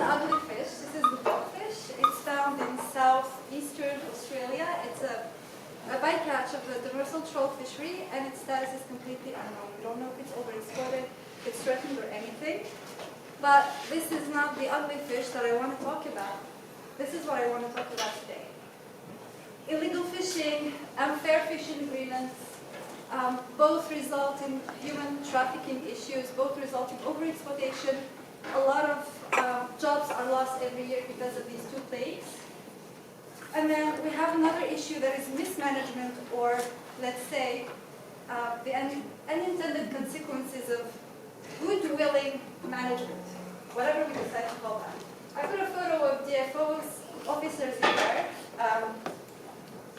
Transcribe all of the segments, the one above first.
an ugly fish. This is the dogfish. It's found in southeastern Australia. It's a bycatch of the demersal troll fishery, and its status is completely unknown. We don't know if it's overexploited, if it's threatened, or anything. But this is not the ugly fish that I want to talk about. This is what I want to talk about today. Illegal fishing, unfair fishing agreements, both result in human trafficking issues, both result in overexploitation. A lot of jobs are lost every year because of these two plagues. And then we have another issue that is mismanagement, or let's say the unintended consequences of good-willing management, whatever we decide to call that. I put a photo of DFO's officers in there.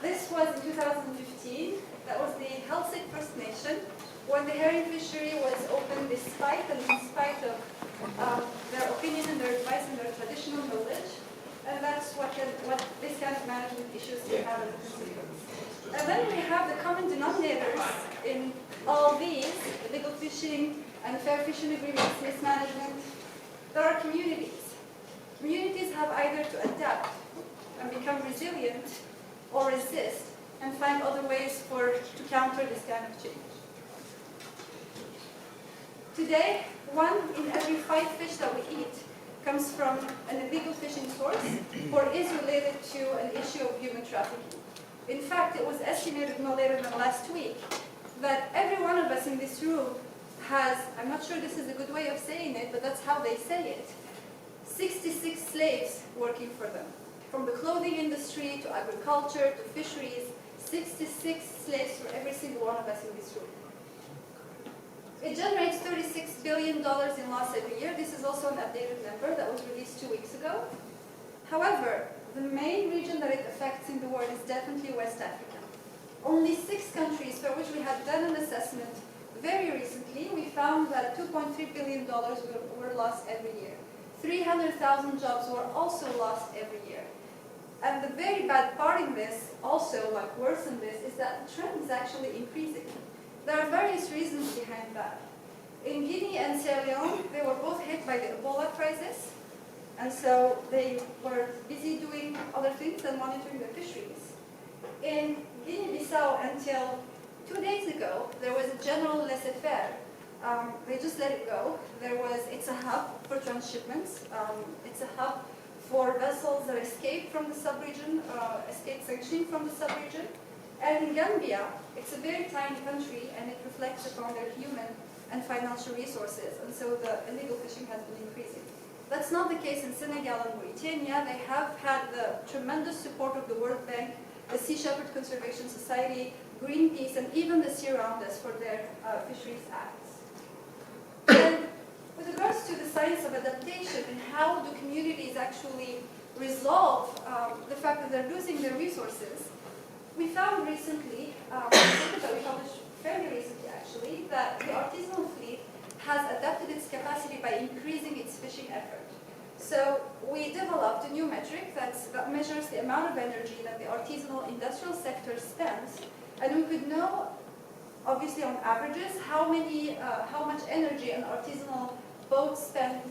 This was in 2015. That was the Helsik First Nation, when the herring fishery was open despite and in spite of their opinion and their advice and their traditional knowledge. And that's what this kind of management issues can have as a consequence. And then we have the common denominators in all these, illegal fishing, unfair fishing agreements, mismanagement. There are communities. Communities have either to adapt and become resilient or resist and find other ways to counter this kind of change. Today, 1 in every 5 fish that we eat comes from an illegal fishing source or is related to an issue of human trafficking. In fact, it was estimated no later than last week that every one of us in this room has, I'm not sure this is a good way of saying it, but that's how they say it, 66 slaves working for them. From the clothing industry to agriculture to fisheries, 66 slaves for every single one of us in this room. It generates $36 billion in loss every year. This is also an updated number that was released 2 weeks ago. However, the main region that it affects in the world is definitely West Africa. Only 6 countries for which we had done an assessment very recently, we found that $2.3 billion were lost every year. 300,000 jobs were also lost every year. And the very bad part in this, also like worse than this, is that the trend is actually increasing. There are various reasons behind that. In Guinea and Sierra Leone, they were both hit by the Ebola crisis, and so they were busy doing other things than monitoring their fisheries. In Guinea-Bissau, until 2 days ago, there was a general laissez-faire. They just let it go. It's a hub for transshipments. It's a hub for vessels that escape from the sub-region, escape sanctioning from the sub-region. And in Gambia, it's a very tiny country, and it reflects upon their human and financial resources, and so the illegal fishing has been increasing. That's not the case in Senegal and Mauritania. They have had the tremendous support of the World Bank, the Sea Shepherd Conservation Society, Greenpeace, and even the Sea Rounders for their fisheries acts. And with regards to the science of adaptation and how do communities actually resolve the fact that they're losing their resources, we found recently, that we published fairly recently actually, that the artisanal fleet has adapted its capacity by increasing its fishing effort. So we developed a new metric that measures the amount of energy that the artisanal industrial sector spends, and we could know, obviously on averages, how much energy an artisanal boat spent,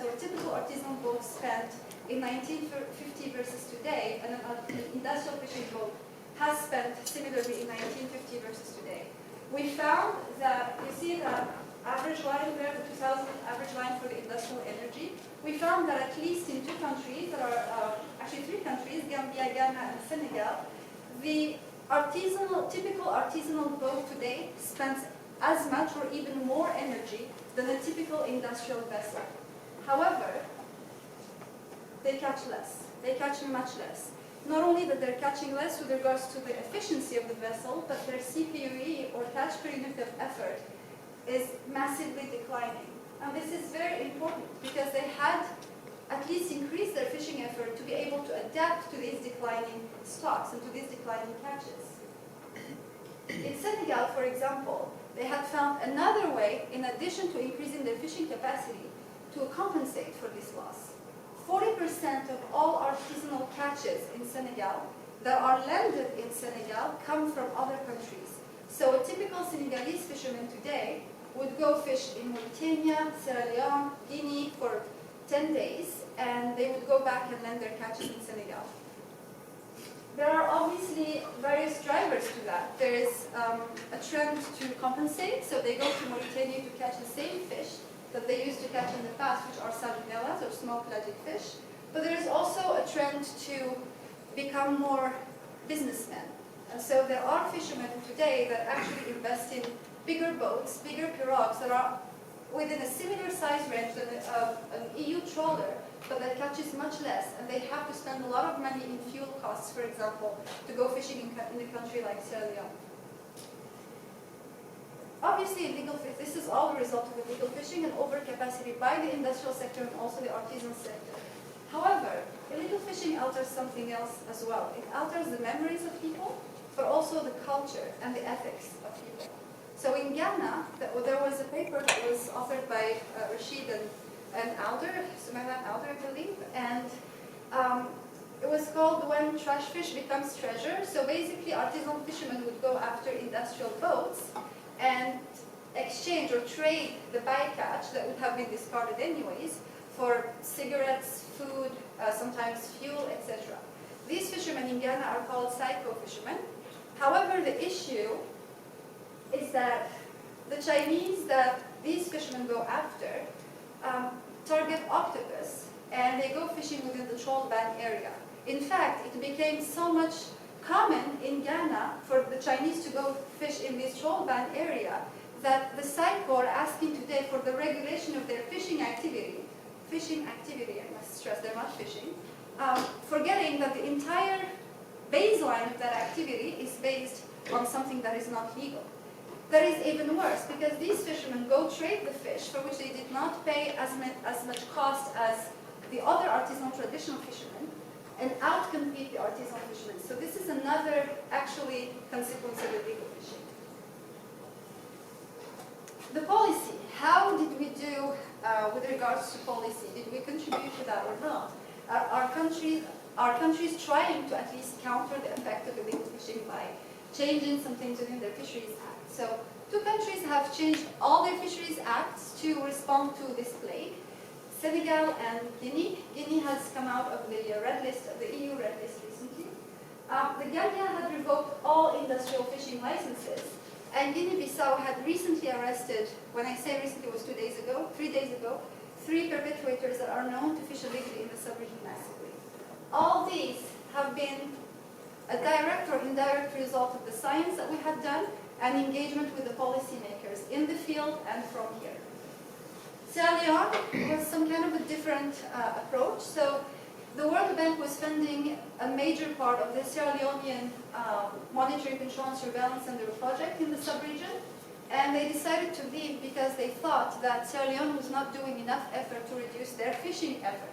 or a typical artisanal boat spent in 1950 versus today, and an industrial fishing boat has spent similarly in 1950 versus today. We found that, you see the average line there, the 2000 average line for the industrial energy. We found that at least in 2 countries, that are actually 3 countries, Gambia, Ghana, and Senegal, the typical artisanal boat today spends as much or even more energy than a typical industrial vessel. However, they catch less. They catch much less. Not only that they're catching less with regards to the efficiency of the vessel, but their CPUE, or catch per unit of effort, is massively declining. And this is very important because they had at least increased their fishing effort to be able to adapt to these declining stocks and to these declining catches. In Senegal, for example, they had found another way, in addition to increasing their fishing capacity, to compensate for this loss. 40% of all artisanal catches in Senegal that are landed in Senegal come from other countries. So a typical Senegalese fisherman today would go fish in Mauritania, Sierra Leone, Guinea for 10 days, and they would go back and land their catches in Senegal. There are obviously various drivers to that. There is a trend to compensate, so they go to Mauritania to catch the same fish that they used to catch in the past, which are sardinellas or small pelagic fish. But there is also a trend to become more businessmen. And so there are fishermen today that actually invest in bigger boats, bigger pirogues that are within a similar size range than an EU trawler, but that catches much less, and they have to spend a lot of money in fuel costs, for example, to go fishing in a country like Sierra Leone. Obviously, this is all a result of illegal fishing and overcapacity by the industrial sector and also the artisan sector. However, illegal fishing alters something else as well. It alters the memories of people, but also the culture and the ethics of people. So in Ghana, there was a paper that was authored by Rashid and Alder, Sumailan Alder, I believe, and it was called When Trash Fish Becomes Treasure. So basically, artisan fishermen would go after industrial boats and exchange or trade the bycatch that would have been discarded anyways for cigarettes, food, sometimes fuel, etc. These fishermen in Ghana are called psycho fishermen. However, the issue is that the Chinese that these fishermen go after target octopus, and they go fishing within the trawl ban area. In fact, it became so much common in Ghana for the Chinese to go fish in this trawl ban area that the psycho are asking today for the regulation of their fishing activity, I must stress, they're not fishing, forgetting that the entire baseline of that activity is based on something that is not legal. That is even worse, because these fishermen go trade the fish for which they did not pay as much cost as the other artisan traditional fishermen and outcompete the artisan fishermen. So this is another, actually, consequence of illegal fishing. The policy, how did we do with regards to policy? Did we contribute to that or not? Are countries trying to at least counter the effect of illegal fishing by changing some things within their Fisheries Act? So 2 countries have changed all their Fisheries Acts to respond to this plague. Senegal and Guinea. Guinea has come out of the red list, the EU red list recently. The Gambia had revoked all industrial fishing licenses, and Guinea-Bissau had recently arrested, when I say recently, it was 3 days ago, 3 perpetrators that are known to fish illegally in the sub-region massively. All these have been a direct or indirect result of the science that we had done and engagement with the policymakers in the field and from here. Sierra Leone was some kind of a different approach. So the World Bank was funding a major part of the Sierra Leonean monitoring, control, and surveillance under a project in the sub-region. And they decided to leave because they thought that Sierra Leone was not doing enough effort to reduce their fishing effort.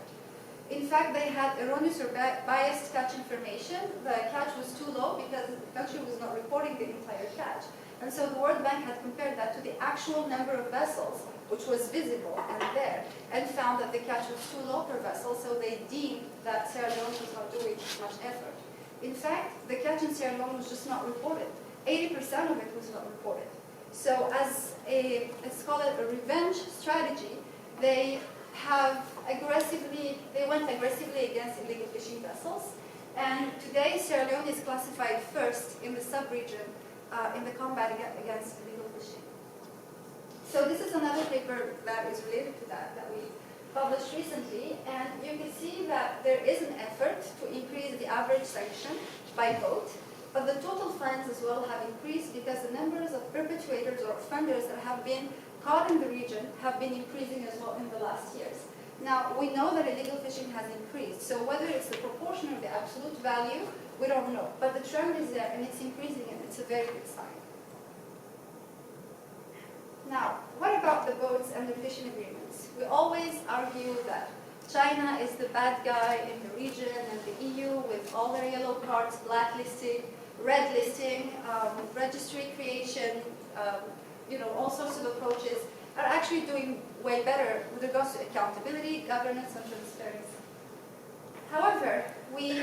In fact, they had erroneous or biased catch information. The catch was too low because the country was not reporting the entire catch. And so the World Bank had compared that to the actual number of vessels, which was visible and there, and found that the catch was too low per vessel, so they deemed that Sierra Leone was not doing much effort. In fact, the catch in Sierra Leone was just not reported. 80% of it was not reported. So as let's call it a revenge strategy, they went aggressively against illegal fishing vessels. And today, Sierra Leone is classified first in the sub-region in the combat against illegal fishing. So this is another paper that is related to that we published recently. And you can see that there is an effort to increase the average sanction by boat. But the total fines as well have increased because the numbers of perpetrators or offenders that have been caught in the region have been increasing as well in the last years. Now, we know that illegal fishing has increased, so whether it's the proportion or the absolute value, we don't know. But the trend is there, and it's increasing, and it's a very good sign. Now, what about the boats and the fishing agreements? We always argue that China is the bad guy in the region, and the EU, with all their yellow cards, blacklisting, red listing, registry creation, all sorts of approaches, are actually doing way better with regards to accountability, governance, and transparency. However, we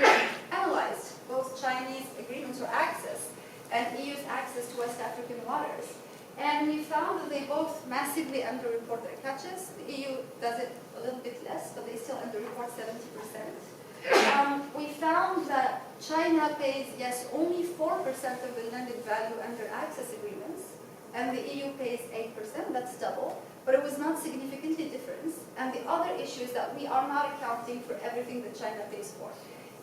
analyzed both Chinese agreements or access and EU's access to West African waters. And we found that they both massively underreport their catches. The EU does it a little bit less, but they still underreport 70%. We found that China pays, yes, only 4% of the landed value under access agreements, and the EU pays 8%, that's double, but it was not significantly different. And the other issue is that we are not accounting for everything that China pays for.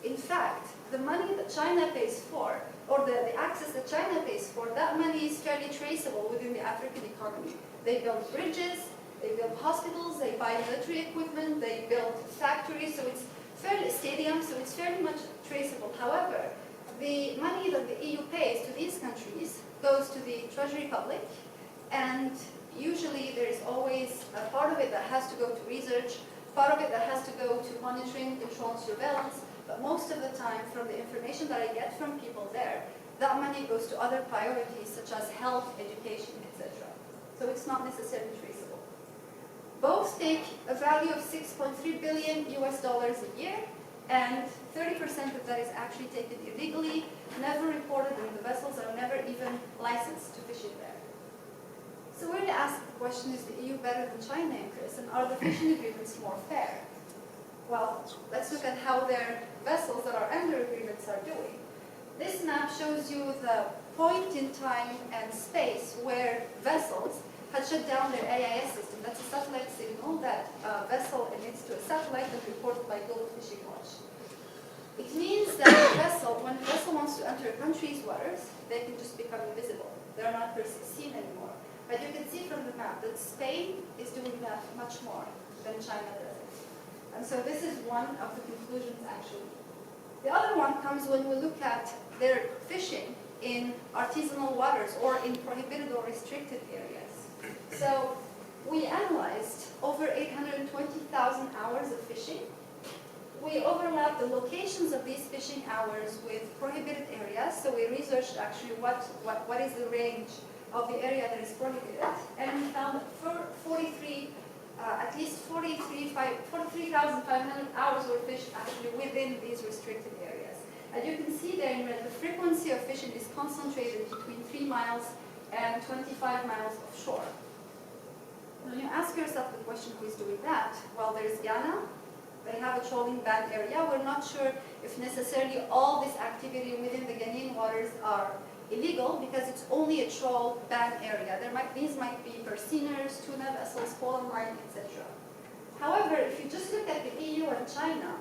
In fact, the money that China pays for, or the access that China pays for, that money is fairly traceable within the African economy. They build bridges, they build hospitals, they buy military equipment, they build factories, so it's fairly stadiums, so it's fairly much traceable. However, the money that the EU pays to these countries goes to the Treasury public, and usually there is always a part of it that has to go to research, part of it that has to go to monitoring, control, and surveillance, but most of the time, from the information that I get from people there, that money goes to other priorities such as health, education, etc. So it's not necessarily traceable. Both take a value of $6.3 billion a year, and 30% of that is actually taken illegally, never reported, and the vessels are never even licensed to fish in there. So we're going to ask the question, is the EU better than China in this, and are the fishing agreements more fair? Well, let's look at how their vessels that are under agreements are doing. This map shows you the point in time and space where vessels had shut down their AIS system. That's a satellite signal that a vessel emits to a satellite and reported by Global Fishing Watch. It means that when a vessel wants to enter a country's waters, they can just become invisible. They're not seen anymore. But you can see from the map that Spain is doing that much more than China does. And so this is one of the conclusions, actually. The other one comes when we look at their fishing in artisanal waters or in prohibited or restricted areas. So we analyzed over 820,000 hours of fishing. We overlapped the locations of these fishing hours with prohibited areas. So we researched actually what is the range of the area that is prohibited. And we found at least 43,500 hours were fished actually within these restricted areas. As you can see there in red, the frequency of fishing is concentrated between 3 miles and 25 miles offshore. When you ask yourself the question, who is doing that? Well, there's Ghana. They have a trolling ban area. We're not sure if necessarily all this activity within the Ghanaian waters are illegal because it's only a troll ban area. These might be persianers, tuna vessels, polar line, etc. However, if you just look at the EU and China,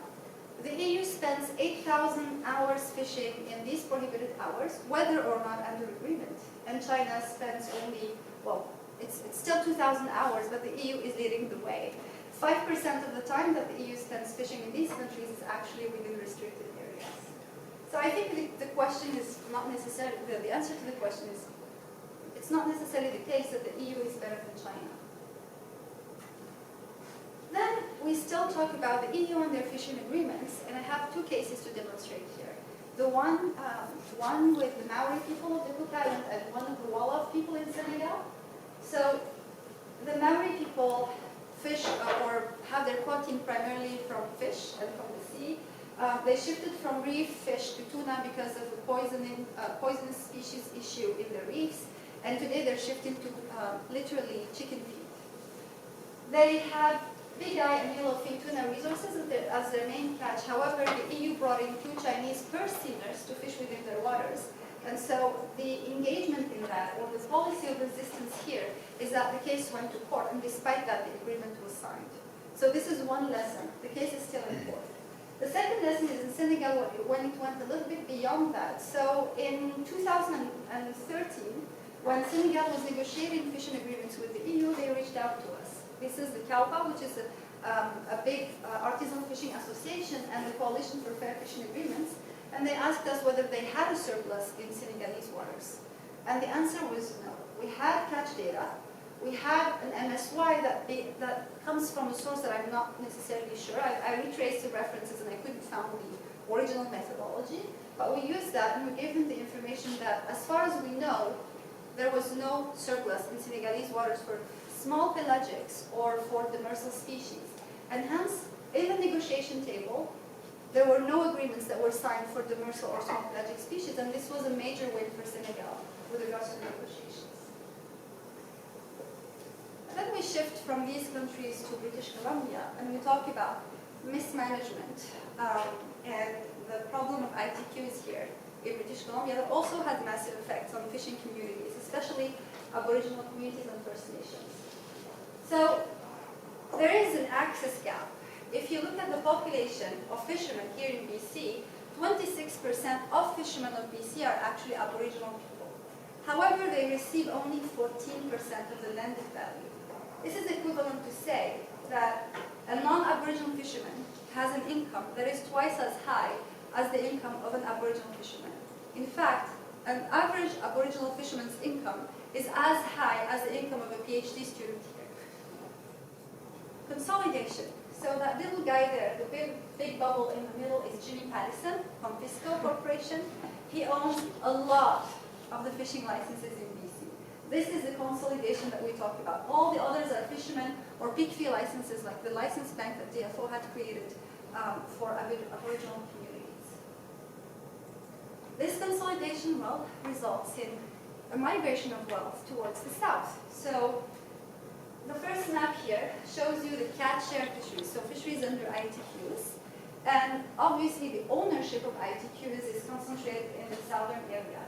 the EU spends 8,000 hours fishing in these prohibited hours, whether or not under agreement. And China spends only, well, it's still 2,000 hours, but the EU is leading the way. 5% of the time that the EU spends fishing in these countries is actually within restricted areas. So I think the question is not necessarily, the answer to the question is, it's not necessarily the case that the EU is better than China. Then we still talk about the EU and their fishing agreements, and I have 2 cases to demonstrate here. The one with the Maori people of the Cook Island and one of the Wolof people in Senegal. So the Maori people fish or have their protein primarily from fish and from the sea. They shifted from reef fish to tuna because of the poisonous species issue in the reefs, and today they're shifting to literally chicken feed. They have big eye and yellowfin tuna resources as their main catch. However, the EU brought in 2 Chinese persianers to fish within their waters. And so the engagement in that, or the policy of resistance here, is that the case went to court, and despite that, the agreement was signed. So this is one lesson. The case is still in court. The second lesson is in Senegal when it went a little bit beyond that. So in 2013, when Senegal was negotiating fishing agreements with the EU, they reached out to us. This is the CALPA, which is a big artisan fishing association, and the Coalition for Fair Fishing Agreements. And they asked us whether they had a surplus in Senegalese waters. And the answer was no. We had catch data. We had an MSY that comes from a source that I'm not necessarily sure. I retraced the references and I couldn't find the original methodology. But we used that and we gave them the information that, as far as we know, there was no surplus in Senegalese waters for small pelagics or for demersal species. And hence, in the negotiation table, there were no agreements that were signed for demersal or small pelagic species, and this was a major win for Senegal with regards to the negotiations. then we shift from these countries to British Columbia, and we talk about mismanagement and the problem of ITQs here in British Columbia that also has massive effects on fishing communities, especially Aboriginal communities and First Nations. So there is an access gap. If you look at the population of fishermen here in BC, 26% of fishermen of BC are actually Aboriginal people. However, they receive only 14% of the landed value. This is equivalent to say that a non-Aboriginal fisherman has an income that is twice as high as the income of an Aboriginal fisherman. In fact, an average Aboriginal fisherman's income is as high as the income of a PhD student here. Consolidation. So that little guy there, the big bubble in the middle, is Jimmy Pattison from Fisco Corporation. He owns a lot of the fishing licenses in BC. This is the consolidation that we talked about. All the others are fishermen or pig fee licenses, like the license bank that DFO had created for Aboriginal communities. This consolidation, well, results in a migration of wealth towards the south. So the first map here shows you the catch share fisheries, so fisheries under ITQs. And obviously the ownership of ITQs is concentrated in the southern area.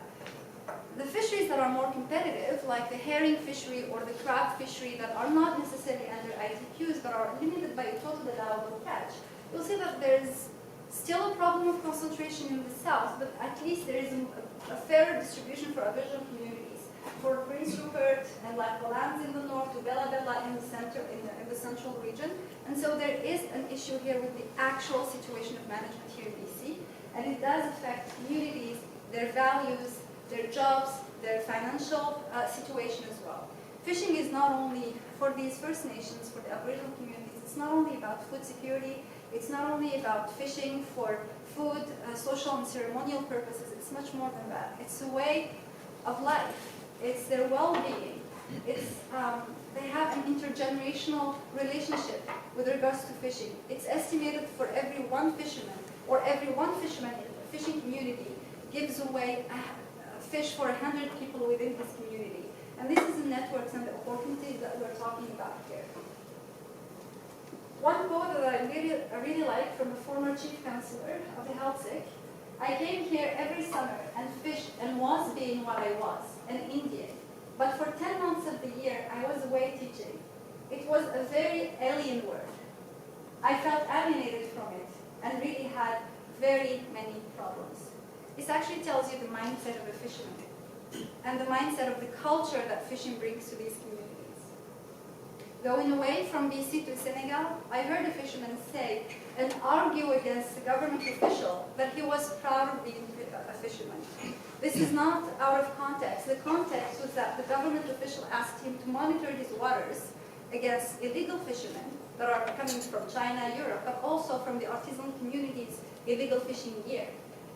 The fisheries that are more competitive, like the herring fishery or the crab fishery that are not necessarily under ITQs but are limited by a total allowable catch, you'll see that there's still a problem of concentration in the south, but at least there is a fairer distribution for Aboriginal communities. For Prince Rupert and Lac-Volans in the north, to Bella in the center, in the central region. And so there is an issue here with the actual situation of management here in BC, and it does affect communities, their values, their jobs, their financial situation as well. Fishing is not only, for these First Nations, for the Aboriginal communities, it's not only about food security, it's not only about fishing for food, social and ceremonial purposes, it's much more than that. It's a way of life. It's their well-being. It's they have an intergenerational relationship with regards to fishing. It's estimated for every one fisherman, or every one fisherman in a fishing community gives away a fish for 100 people within his community. And this is the networks and the opportunities that we're talking about here. One quote that I really like from a former chief counselor of the Healthsick: I came here every summer and fished and was being what I was, an Indian. But for 10 months of the year, I was away teaching. It was a very alien word. I felt alienated from it and really had very many problems. This actually tells you the mindset of a fisherman and the mindset of the culture that fishing brings to these communities. Going away from BC to Senegal, I heard a fisherman say and argue against the government official that he was proud of being a fisherman. This is not out of context. The context was that the government official asked him to monitor his waters against illegal fishermen that are coming from China, Europe, but also from the artisanal communities' illegal fishing gear.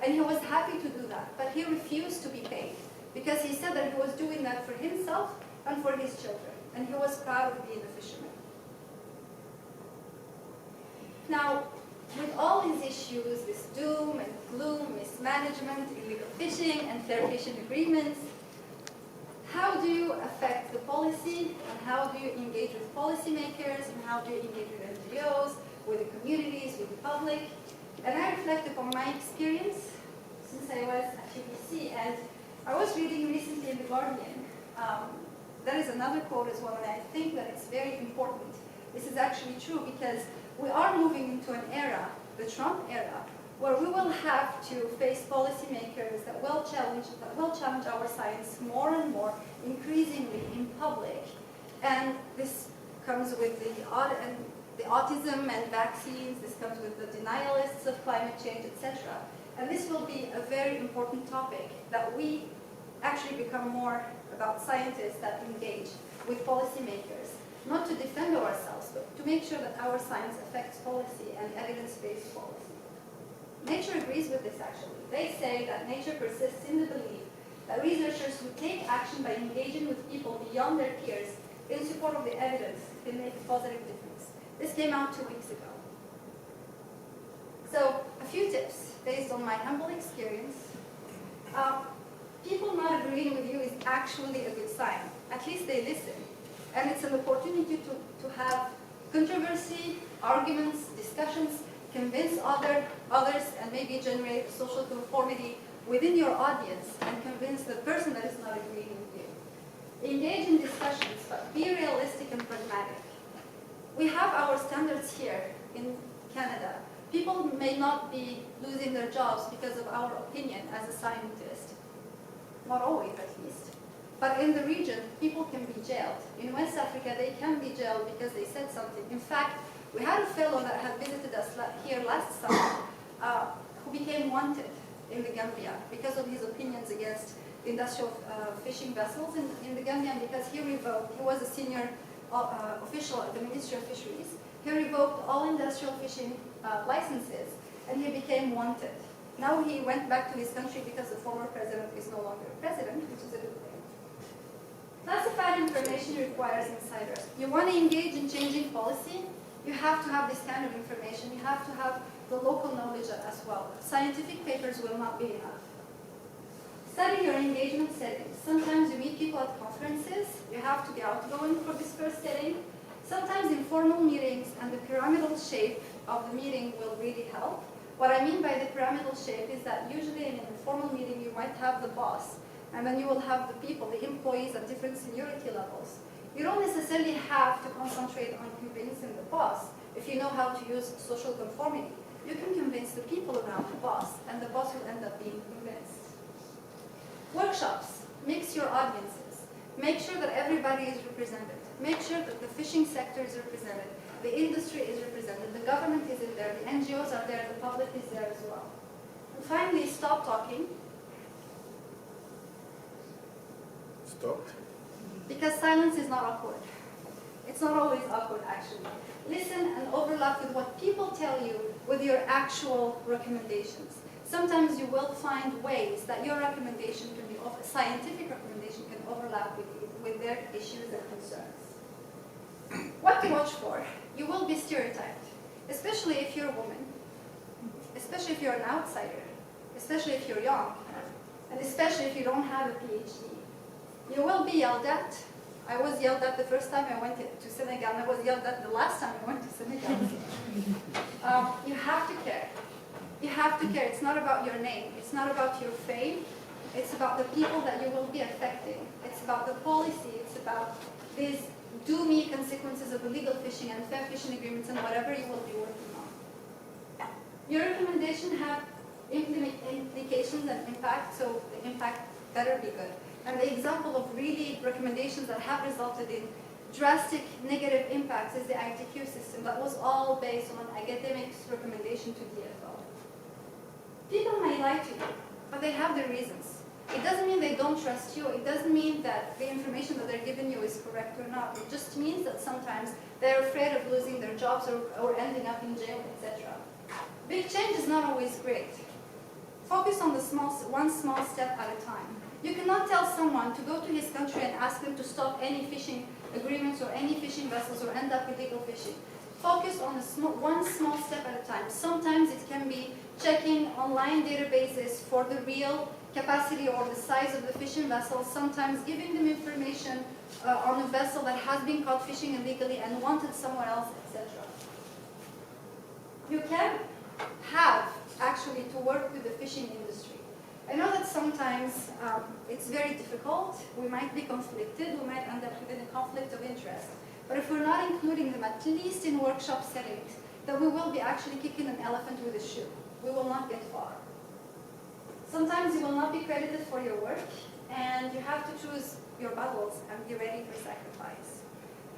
And he was happy to do that, but he refused to be paid because he said that he was doing that for himself and for his children, and he was proud of being a fisherman. Now, with all these issues, this doom and gloom, mismanagement, illegal fishing, and fair fishing agreements, how do you affect the policy, and how do you engage with policymakers, and how do you engage with NGOs, with the communities, with the public? And I reflect upon my experience since I was at UBC, and I was reading recently in The Guardian. There is another quote as well, and I think that it's very important. This is actually true because we are moving into an era, the Trump era, where we will have to face policymakers that will challenge our science more and more, increasingly in public. And this comes with the autism and vaccines, this comes with the denialists of climate change, etc. And this will be a very important topic that we actually become more about scientists that engage with policymakers, not to defend ourselves, but to make sure that our science affects policy and evidence-based policy. Nature agrees with this, actually. They say that nature persists in the belief that researchers who take action by engaging with people beyond their peers in support of the evidence can make a positive difference. This came out 2 weeks ago. So, a few tips based on my humble experience. People not agreeing with you is actually a good sign. At least they listen. And it's an opportunity to have controversy, arguments, discussions, convince others, and maybe generate social conformity within your audience and convince the person that is not agreeing with you. Engage in discussions, but be realistic and pragmatic. We have our standards here in Canada. People may not be losing their jobs because of our opinion as a scientist. Not always, at least. But in the region, people can be jailed. In West Africa, they can be jailed because they said something. In fact, we had a fellow that had visited us here last summer who became wanted in the Gambia because of his opinions against industrial fishing vessels in the Gambia, because he was a senior official at the Ministry of Fisheries. He revoked all industrial fishing licenses, and he became wanted. Now he went back to his country because the former president is no longer president, which is a good thing. Classified information requires insiders. You want to engage in changing policy, you have to have this kind of information. You have to have the local knowledge as well. Scientific papers will not be enough. Study your engagement settings. Sometimes you meet people at conferences. You have to be outgoing for this first setting. Sometimes informal meetings and the pyramidal shape of the meeting will really help. What I mean by the pyramidal shape is that usually in an informal meeting you might have the boss, and then you will have the people, the employees at different seniority levels. You don't necessarily have to concentrate on convincing the boss if you know how to use social conformity. You can convince the people around the boss, and the boss will end up being convinced. Workshops. Mix your audiences. Make sure that everybody is represented. Make sure that the fishing sector is represented, the industry is represented, the government is in there, the NGOs are there, the public is there as well. And finally, stop talking. Stop. Because silence is not awkward. It's not always awkward, actually. Listen and overlap with what people tell you with your actual recommendations. Sometimes you will find ways that your recommendation can be, scientific recommendation can overlap with their issues and concerns. What to watch for? You will be stereotyped, especially if you're a woman, especially if you're an outsider, especially if you're young, and especially if you don't have a PhD. You will be yelled at. I was yelled at the first time I went to Senegal, and I was yelled at the last time I went to Senegal. You have to care. You have to care. It's not about your name. It's not about your fame. It's about the people that you will be affecting. It's about the policy. It's about these do-me consequences of illegal fishing and fair fishing agreements and whatever you will be working on. Your recommendation have implications and impact, so the impact better be good. And the example of really recommendations that have resulted in drastic negative impacts is the ITQ system that was all based on an academic's recommendation to DFO. People may lie to you, but they have their reasons. It doesn't mean they don't trust you. It doesn't mean that the information that they're giving you is correct or not. It just means that sometimes they're afraid of losing their jobs or ending up in jail, etc. Big change is not always great. Focus on the one small step at a time. You cannot tell someone to go to his country and ask them to stop any fishing agreements or any fishing vessels or end up illegal fishing. Focus on one small step at a time. Sometimes it can be checking online databases for the real capacity or the size of the fishing vessel, sometimes giving them information on a vessel that has been caught fishing illegally and wanted somewhere else, etc. You can have actually to work with the fishing industry. I know that sometimes it's very difficult. We might be conflicted. We might end up with a conflict of interest. But if we're not including them, at least in workshop settings, then we will be actually kicking an elephant with a shoe. We will not get far. Sometimes you will not be credited for your work, and you have to choose your battles and be ready for sacrifice.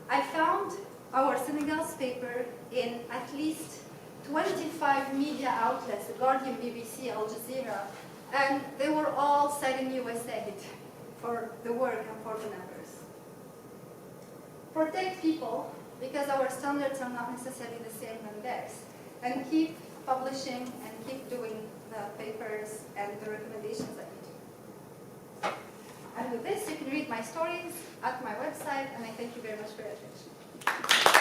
I found our Senegal's paper in at least 25 media outlets, The Guardian, BBC, Al Jazeera, and they were all citing USAID for the work and for the numbers. Protect people, because our standards are not necessarily the same than theirs, and keep publishing and keep doing the papers and the recommendations that you do. And with this, you can read my stories at my website, and I thank you very much for your attention.